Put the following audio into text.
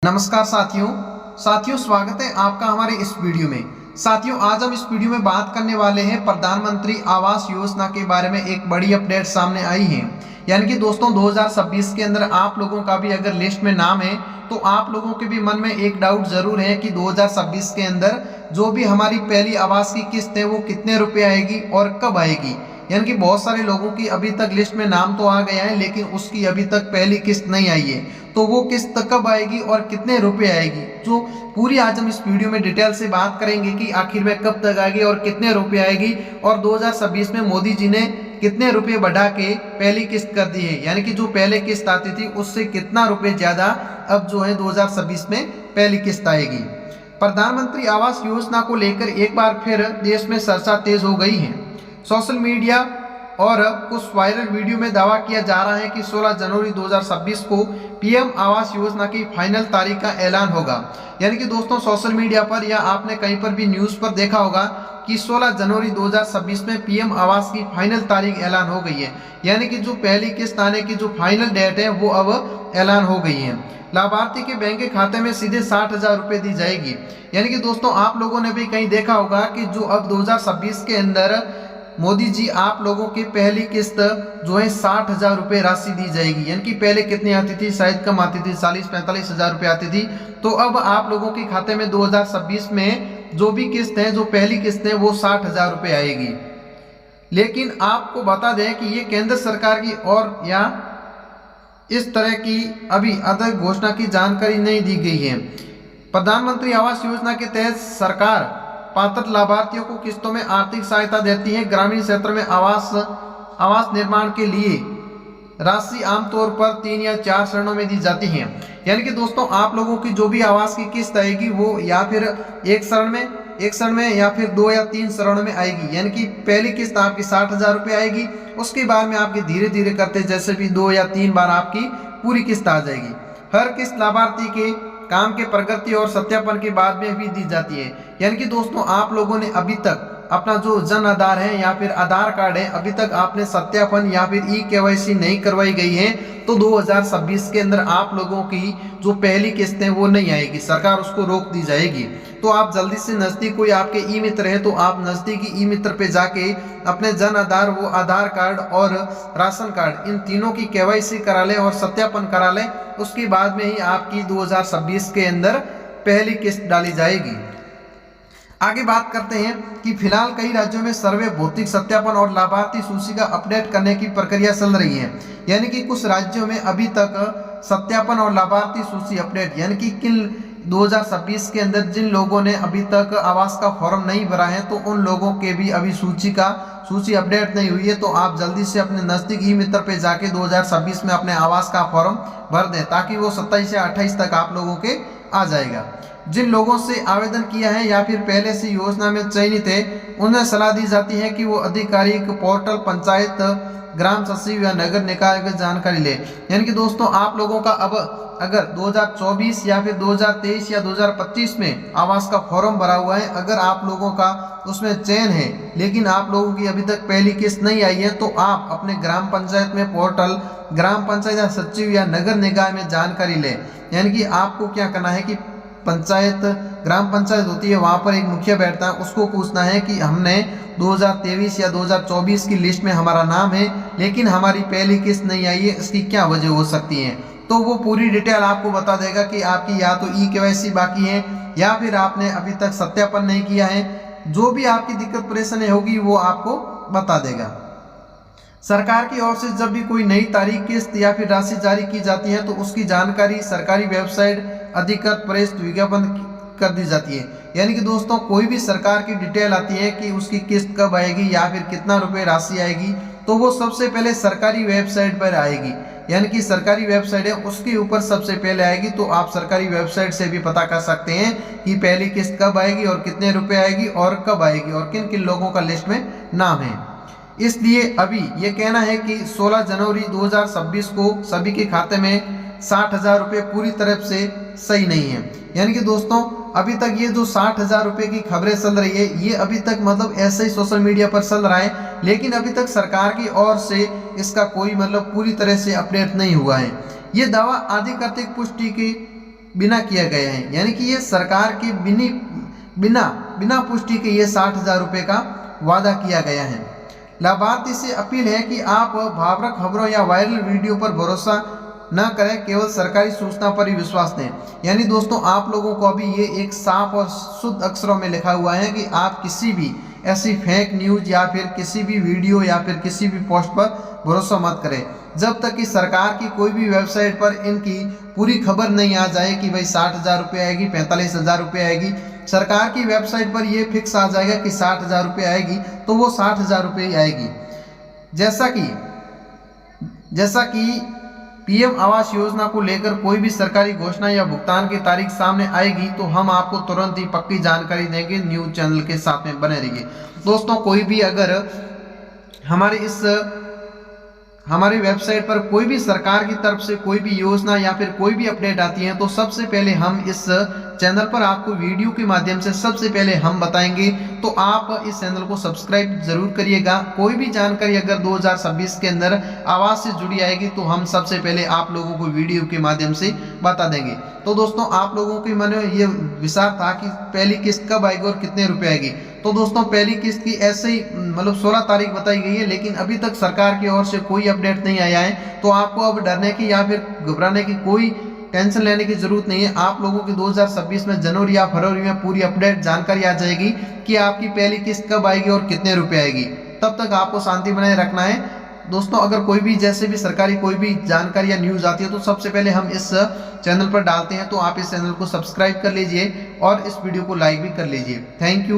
नमस्कार साथियों स्वागत है आपका हमारे इस वीडियो में। साथियों, आज हम इस वीडियो में बात करने वाले हैं प्रधानमंत्री आवास योजना के बारे में। एक बड़ी अपडेट सामने आई है, यानी कि दोस्तों 2026 के अंदर आप लोगों का भी अगर लिस्ट में नाम है तो आप लोगों के भी मन में एक डाउट जरूर है कि 2026 के अंदर जो भी हमारी पहली आवास की किस्त है वो कितने रुपए आएगी और कब आएगी। यानी कि बहुत सारे लोगों की अभी तक लिस्ट में नाम तो आ गया है लेकिन उसकी अभी तक पहली किस्त नहीं आई है, तो वो किस्त कब आएगी और कितने रुपए आएगी, जो पूरी आज हम इस वीडियो में डिटेल से बात करेंगे कि आखिर में कब तक आएगी और कितने रुपए आएगी और 2026 में मोदी जी ने कितने रुपए बढ़ा के पहली किस्त कर दी है। यानी कि जो पहले किस्त आती थी उससे कितना रुपए ज्यादा अब जो है 2026 में पहली किस्त आएगी। प्रधानमंत्री आवास योजना को लेकर एक बार फिर देश में चर्चा तेज हो गई है। सोशल मीडिया और कुछ वायरल वीडियो में दावा किया जा रहा है कि 16 जनवरी 2026 को पीएम आवास योजना की फाइनल तारीख का ऐलान होगा। यानी कि दोस्तों सोशल मीडिया पर या आपने कहीं पर भी न्यूज़ पर देखा होगा कि 16 जनवरी 2026 में पीएम आवास की फाइनल तारीख ऐलान हो गई है। यानी कि जो पहली किस्त आने की जो फाइनल डेट है वो अब ऐलान हो गई है। लाभार्थी के बैंक के खाते में सीधे 60,000 रुपये दी जाएगी। यानी कि दोस्तों आप लोगों ने भी कहीं देखा होगा कि जो अब 2026 के अंदर मोदी जी आप लोगों की पहली किस्त जो है 60,000 रुपये राशि दी जाएगी। यानी कि पहले कितनी आती थी, शायद कम आती थी, 40-45 हज़ार रुपये आती थी। तो अब आप लोगों के खाते में 2026 में जो भी किस्त है, जो पहली किस्त है वो 60,000 रुपये आएगी। लेकिन आपको बता दें कि ये केंद्र सरकार की और या इस तरह की अभी अधिक घोषणा की जानकारी नहीं दी गई है। प्रधानमंत्री आवास योजना के तहत सरकार पात्र लाभार्थियों को किस्तों में आर्थिक सहायता देती है। ग्रामीण क्षेत्र में आवास निर्माण के लिए राशि आमतौर पर 3 या 4 चरणों में दी जाती है। यानी कि दोस्तों आप लोगों की जो भी आवास की किस्त आएगी वो या फिर एक क्षण में या फिर 2 या 3 चरणों में आएगी। यानी कि पहली किस्त आपकी 60,000 रुपये आएगी, उसके बाद में आपकी धीरे धीरे करते जैसे भी 2 या 3 बार आपकी पूरी किस्त आ जाएगी। हर किस्त लाभार्थी के काम के प्रगति और सत्यापन के बाद में भी दी जाती है। यानी कि दोस्तों आप लोगों ने अभी तक अपना जो जन आधार है या फिर आधार कार्ड है, अभी तक आपने सत्यापन या फिर ई-केवाईसी नहीं करवाई गई है तो 2026 के अंदर आप लोगों की जो पहली किस्त है वो नहीं आएगी, सरकार उसको रोक दी जाएगी। तो आप जल्दी से नज़दीक कोई आपके ई मित्र है तो आप नज़दीकी ई मित्र पे जाके अपने जन आधार, वो आधार कार्ड और राशन कार्ड, इन तीनों की केवाईसी करा लें और सत्यापन करा लें। उसके बाद में ही आपकी 2026 के अंदर पहली किस्त डाली जाएगी। आगे बात करते हैं कि फिलहाल कई राज्यों में सर्वे, भौतिक सत्यापन और लाभार्थी सूची का अपडेट करने की प्रक्रिया चल रही है। यानी कि कुछ राज्यों में अभी तक सत्यापन और लाभार्थी सूची अपडेट, यानी कि किन 2026 के अंदर जिन लोगों ने अभी तक आवास का फॉर्म नहीं भरा है तो उन लोगों के भी अभी सूची अपडेट नहीं हुई है। तो आप जल्दी से अपने नज़दीक ई मित्र पे जाके 2026 में अपने आवास का फॉर्म भर दें ताकि वो 27 या 28 तक आप लोगों के आ जाएगा। जिन लोगों से आवेदन किया है या फिर पहले से योजना में चयनित है उन्हें सलाह दी जाती है कि वो आधिकारिक पोर्टल, पंचायत, ग्राम सचिव या नगर निकाय की जानकारी ले। यानी कि दोस्तों आप लोगों का अब अगर 2024 या फिर 2023 या 2025 में आवास का फॉर्म भरा हुआ है, अगर आप लोगों का उसमें चयन है लेकिन आप लोगों की अभी तक पहली किस्त नहीं आई है तो आप अपने ग्राम पंचायत में पोर्टल, ग्राम पंचायत या सचिव या नगर निकाय में जानकारी लें। यानी कि आपको क्या करना है कि पंचायत, ग्राम पंचायत होती है, वहाँ पर एक मुखिया बैठता है, उसको पूछना है कि हमने 2023 या 2024 की लिस्ट में हमारा नाम है लेकिन हमारी पहली किस्त नहीं आई है, इसकी क्या वजह हो सकती है। तो वो पूरी डिटेल आपको बता देगा कि आपकी या तो ई-केवाईसी बाकी है या फिर आपने अभी तक सत्यापन नहीं किया है। जो भी आपकी दिक्कत परेशानी होगी वो आपको बता देगा। सरकार की ओर से जब भी कोई नई तारीख, किस्त या फिर राशि जारी की जाती है तो उसकी जानकारी सरकारी वेबसाइट, अधिकृत प्रेस विज्ञापन कर दी जाती है। यानी कि दोस्तों कोई भी सरकार की डिटेल आती है कि उसकी किस्त कब आएगी या फिर कितना रुपए राशि आएगी तो वो सबसे पहले सरकारी वेबसाइट पर आएगी। यानी कि सरकारी वेबसाइट है उसके ऊपर सबसे पहले आएगी। तो आप सरकारी वेबसाइट से भी पता कर सकते हैं कि पहली किस्त कब आएगी और कितने रुपए आएगी और कब आएगी और किन किन लोगों का लिस्ट में नाम है। इसलिए अभी ये कहना है कि 16 जनवरी 2026 को सभी के खाते में 60,000 रुपये पूरी तरफ से सही नहीं है। यानी कि दोस्तों अभी तक ये जो 60,000 रुपये की खबरें चल रही है ये अभी तक मतलब ऐसे ही सोशल मीडिया पर चल रहा है, लेकिन अभी तक सरकार की ओर से इसका कोई मतलब पूरी तरह से अपडेट नहीं हुआ है। ये दावा आधिकारिक पुष्टि की बिना किया गया है, यानी कि ये सरकार के बिना पुष्टि के ये 60,000 रुपये का वादा किया गया है। लाभार्थी से अपील है कि आप भावुक खबरों या वायरल वीडियो पर भरोसा न करें, केवल सरकारी सूचना पर ही विश्वास दें। यानी दोस्तों आप लोगों को अभी ये एक साफ और शुद्ध अक्षरों में लिखा हुआ है कि आप किसी भी ऐसी फेक न्यूज या फिर किसी भी वीडियो या फिर किसी भी पोस्ट पर भरोसा मत करें, जब तक कि सरकार की कोई भी वेबसाइट पर इनकी पूरी खबर नहीं आ जाए कि भाई 60,000 रुपये आएगी, 45,000 रुपये आएगी। सरकार की वेबसाइट पर ये फिक्स आ जाएगा कि 60,000 रुपये आएगी तो वो 60,000 रुपये आएगी। जैसा कि पीएम आवास योजना को लेकर कोई भी सरकारी घोषणा या भुगतान की तारीख सामने आएगी तो हम आपको तुरंत ही पक्की जानकारी देंगे। न्यूज चैनल के साथ में बने रहिए। दोस्तों कोई भी अगर हमारी वेबसाइट पर कोई भी सरकार की तरफ से कोई भी योजना या फिर कोई भी अपडेट आती है तो सबसे पहले हम इस चैनल पर आपको वीडियो के माध्यम से सबसे पहले हम बताएंगे, तो आप इस चैनल को सब्सक्राइब जरूर करिएगा। कोई भी जानकारी अगर 2026 के अंदर आवास से जुड़ी आएगी तो हम सबसे पहले आप लोगों को वीडियो के माध्यम से बता देंगे। तो दोस्तों आप लोगों के मन में ये विचार था कि पहली किस्त कब आएगी और कितने रुपए आएगी, तो दोस्तों पहली किस्त की ऐसे ही 16 तारीख बताई गई है, लेकिन अभी तक सरकार की ओर से कोई अपडेट नहीं आया है। तो आपको अब डरने की या फिर घबराने की कोई टेंशन लेने की जरूरत नहीं है। आप लोगों की 2026 में जनवरी या फरवरी में पूरी अपडेट जानकारी आ जाएगी कि आपकी पहली किस्त कब आएगी और कितने रुपए आएगी। तब तक आपको शांति बनाए रखना है। दोस्तों अगर कोई भी जैसे भी सरकारी कोई भी जानकारी या न्यूज आती है तो सबसे पहले हम इस चैनल पर डालते हैं, तो आप इस चैनल को सब्सक्राइब कर लीजिए और इस वीडियो को लाइक भी कर लीजिए। Thank you.